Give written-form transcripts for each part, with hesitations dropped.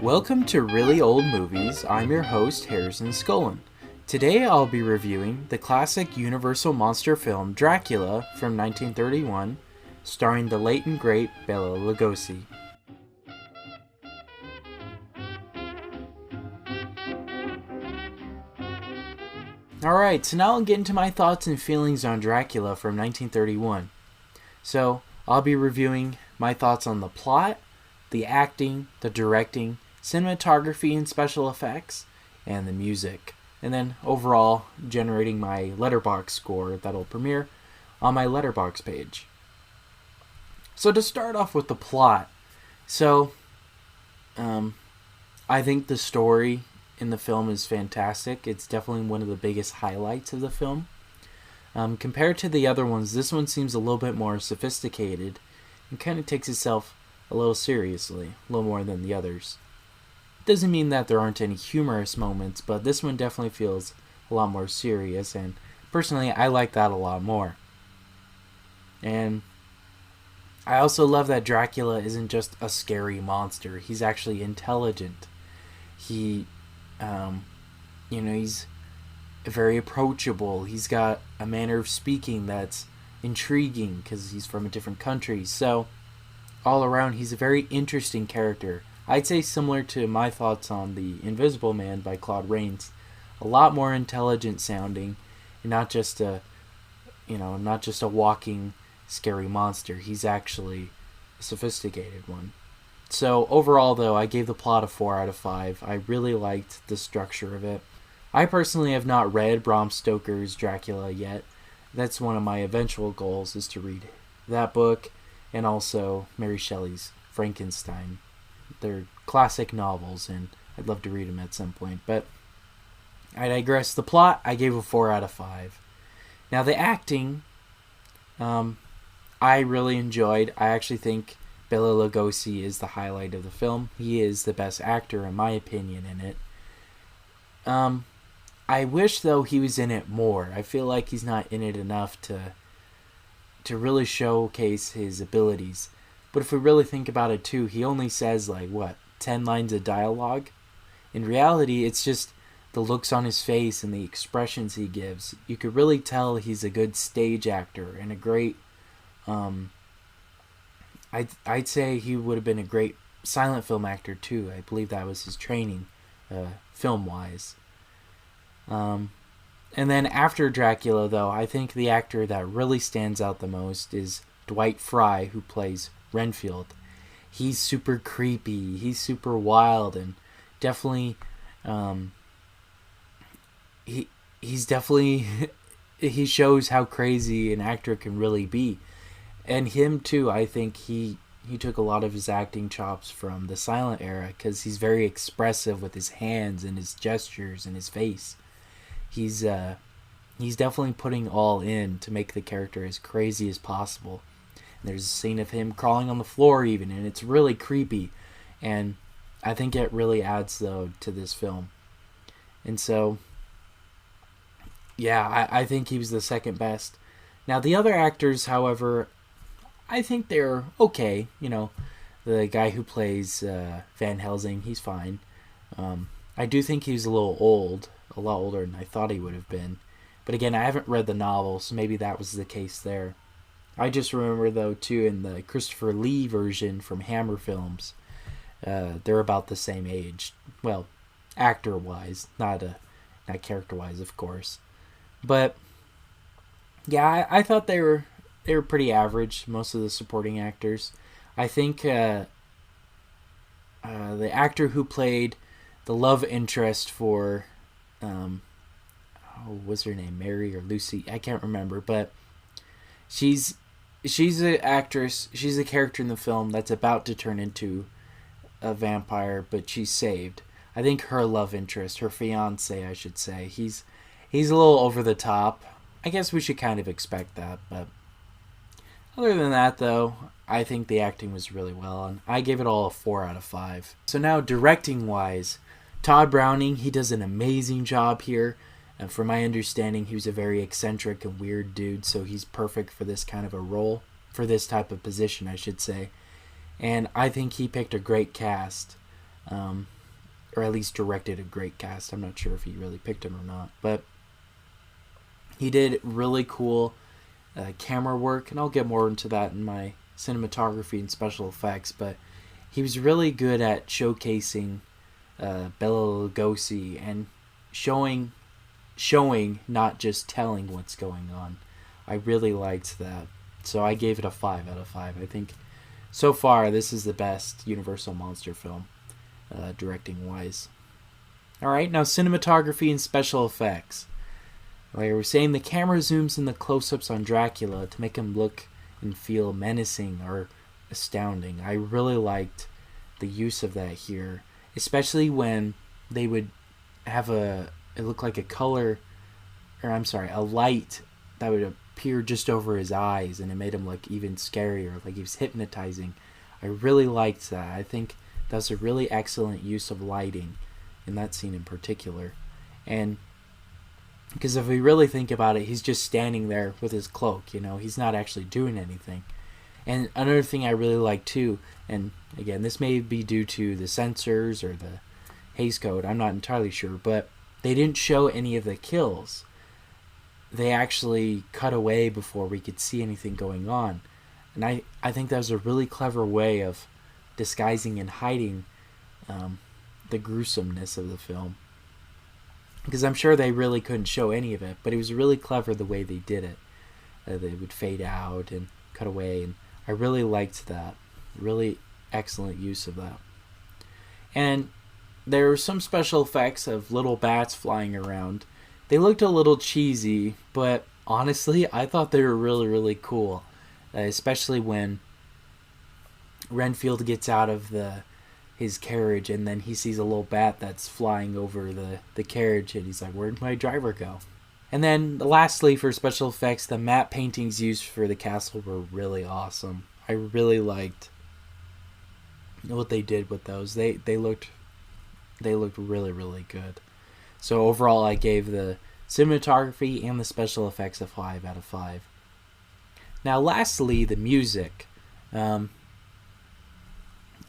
Welcome to Really Old Movies. I'm your host, Harrison Scullin. Today I'll be reviewing the classic Universal monster film Dracula from 1931, starring the late and great Bela Lugosi. Alright, so now I'll get into my thoughts and feelings on Dracula from 1931. So, I'll be reviewing my thoughts on the plot, the acting, the directing, cinematography and special effects, and the music. And then overall, generating my Letterboxd score that'll premiere on my Letterboxd page. So to start off with the plot, I think the story in the film is fantastic. It's definitely one of the biggest highlights of the film. Compared to the other ones, this one seems a little bit more sophisticated and kind of takes itself a little seriously, a little more than the others. Doesn't mean that there aren't any humorous moments, but this one definitely feels a lot more serious, and personally, I like that a lot more. And I also love that Dracula isn't just a scary monster. He's actually intelligent. He's very approachable. He's got a manner of speaking that's intriguing because he's from a different country. So, all around, he's a very interesting character. I'd say similar to my thoughts on The Invisible Man by Claude Rains. A lot more intelligent sounding, and not just a walking scary monster. He's actually a sophisticated one. So overall, though, I gave the plot a 4 out of 5. I really liked the structure of it. I personally have not read Bram Stoker's Dracula yet. That's one of my eventual goals, is to read that book, and also Mary Shelley's Frankenstein. They're classic novels, and I'd love to read them at some point. But I digress. The plot, I gave a 4 out of 5. Now, the acting, I really enjoyed. I actually think Bela Lugosi is the highlight of the film. He is the best actor, in my opinion, in it. I wish, though, he was in it more. I feel like he's not in it enough to really showcase his abilities. But if we really think about it too, he only says 10 lines of dialogue? In reality, it's just the looks on his face and the expressions he gives. You could really tell he's a good stage actor and a great, I'd say he would have been a great silent film actor too. I believe that was his training, film-wise. And then after Dracula, though, I think the actor that really stands out the most is Dwight Frye, who plays Renfield. He's super creepy, he's super wild, and definitely he's definitely he shows how crazy an actor can really be. And him too, I think he took a lot of his acting chops from the silent era, because he's very expressive with his hands and his gestures and his face. He's definitely putting all in to make the character as crazy as possible. There's a scene of him crawling on the floor even, and it's really creepy. And I think it really adds, though, to this film. And so, yeah, I think he was the second best. Now, the other actors, however, I think they're okay. The guy who plays Van Helsing, he's fine. I do think he's a little old, a lot older than I thought he would have been. But again, I haven't read the novel, so maybe that was the case there. I just remember, though, too, in the Christopher Lee version from Hammer Films, they're about the same age. Well, actor-wise, not character-wise, of course. But yeah, I thought they were pretty average. Most of the supporting actors. I think the actor who played the love interest for what's her name, Mary or Lucy? I can't remember, but she's an actress. She's a character in the film that's about to turn into a vampire, but she's saved. I think her love interest, her fiance, I should say, he's a little over the top. I guess we should kind of expect that, but other than that, though, I think the acting was really well, and I gave it all a 4 out of 5. So now, directing-wise, Todd Browning, he does an amazing job here. From my understanding, he was a very eccentric and weird dude, so he's perfect for this kind of a role, for this type of position, I should say. And I think he picked a great cast. or at least directed a great cast. I'm not sure if he really picked him or not, but he did really cool camera work, and I'll get more into that in my cinematography and special effects, but he was really good at showcasing Bela Lugosi and showing, not just telling what's going on. I really liked that. So I gave it a 5 out of 5. I think so far this is the best Universal monster film, directing wise. Alright, now cinematography and special effects. Like I was saying, the camera zooms in the close-ups on Dracula to make him look and feel menacing or astounding. I really liked the use of that here, especially when they would have it looked like a light that would appear just over his eyes, and it made him look even scarier, like he was hypnotizing. I really liked that. I think that's a really excellent use of lighting in that scene in particular. And because if we really think about it, he's just standing there with his cloak, he's not actually doing anything. And another thing I really like too, and again, this may be due to the censors or the Hays Code, I'm not entirely sure, but they didn't show any of the kills. They actually cut away before we could see anything going on. And I think that was a really clever way of disguising and hiding the gruesomeness of the film. Because I'm sure they really couldn't show any of it, but it was really clever the way they did it. They would fade out and cut away, and I really liked that. Really excellent use of that. And there were some special effects of little bats flying around. They looked a little cheesy, but honestly, I thought they were really, really cool. Especially when Renfield gets out of his carriage, and then he sees a little bat that's flying over the carriage, and he's like, where'd my driver go? And then lastly, for special effects, the matte paintings used for the castle were really awesome. I really liked what they did with those. They looked really, really good. So overall, I gave the cinematography and the special effects a 5 out of 5. Now lastly, the music.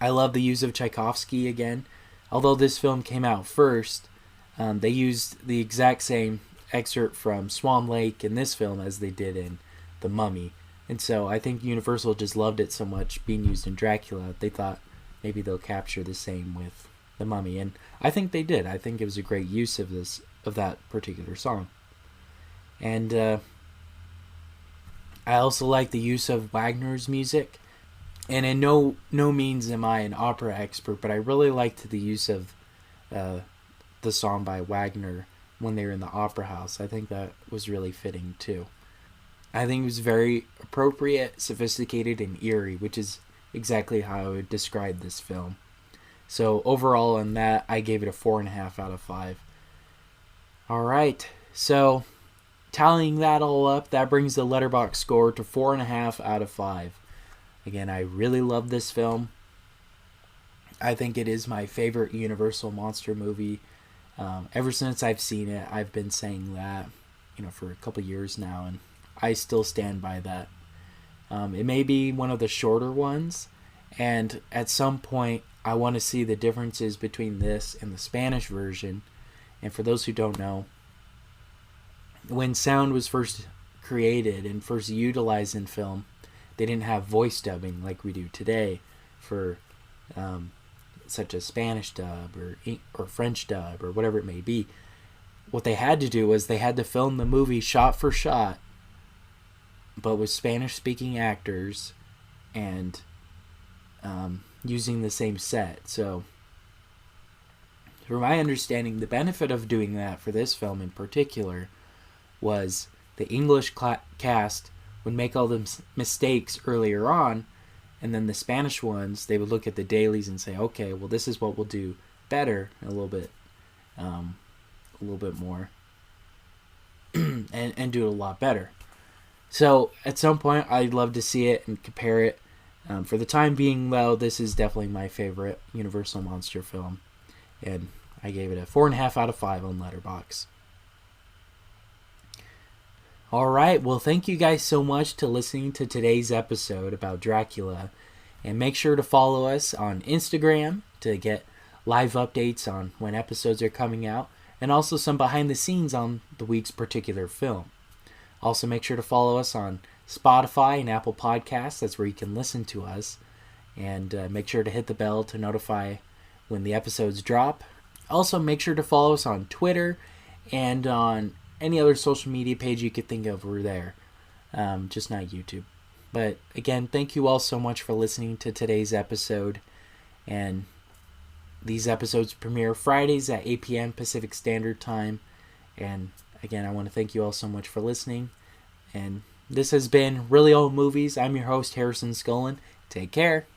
I love the use of Tchaikovsky again. Although this film came out first, they used the exact same excerpt from Swan Lake in this film as they did in The Mummy. And so I think Universal just loved it so much being used in Dracula, they thought maybe they'll capture the same with The Mummy. And I think they did. I think it was a great use of that particular song. And I also like the use of Wagner's music. And in no means am I an opera expert, but I really liked the use of the song by Wagner when they were in the opera house. I think that was really fitting too. I think it was very appropriate, sophisticated, and eerie, which is exactly how I would describe this film. So overall on that, I gave it a 4.5 out of 5. Alright, so tallying that all up, that brings the Letterboxd score to 4.5 out of 5. Again, I really love this film. I think it is my favorite Universal monster movie. Ever since I've seen it, I've been saying that, for a couple years now, and I still stand by that. It may be one of the shorter ones, and at some point, I want to see the differences between this and the Spanish version. And for those who don't know, when sound was first created and first utilized in film, they didn't have voice dubbing like we do today for such as Spanish dub or French dub or whatever it may be. What they had to do was they had to film the movie shot for shot, but with Spanish-speaking actors and using the same set. So, from my understanding, the benefit of doing that for this film in particular was the English cast would make all the mistakes earlier on, and then the Spanish ones, they would look at the dailies and say, okay, well, this is what we'll do better, a little bit more, and do it a lot better. So at some point, I'd love to see it and compare it. For the time being, though, this is definitely my favorite Universal monster film, and I gave it a 4.5 out of 5 on Letterboxd. Alright, well, thank you guys so much to listening to today's episode about Dracula. And make sure to follow us on Instagram to get live updates on when episodes are coming out, and also some behind the scenes on the week's particular film. Also, make sure to follow us on Spotify and Apple Podcasts. That's where you can listen to us. And make sure to hit the bell to notify when the episodes drop. Also, make sure to follow us on Twitter and on any other social media page you could think of. We're there. Just not YouTube. But again, thank you all so much for listening to today's episode. And these episodes premiere Fridays at 8 p.m. Pacific Standard Time. And again, I want to thank you all so much for listening. And this has been Really Old Movies. I'm your host, Harrison Scullin. Take care.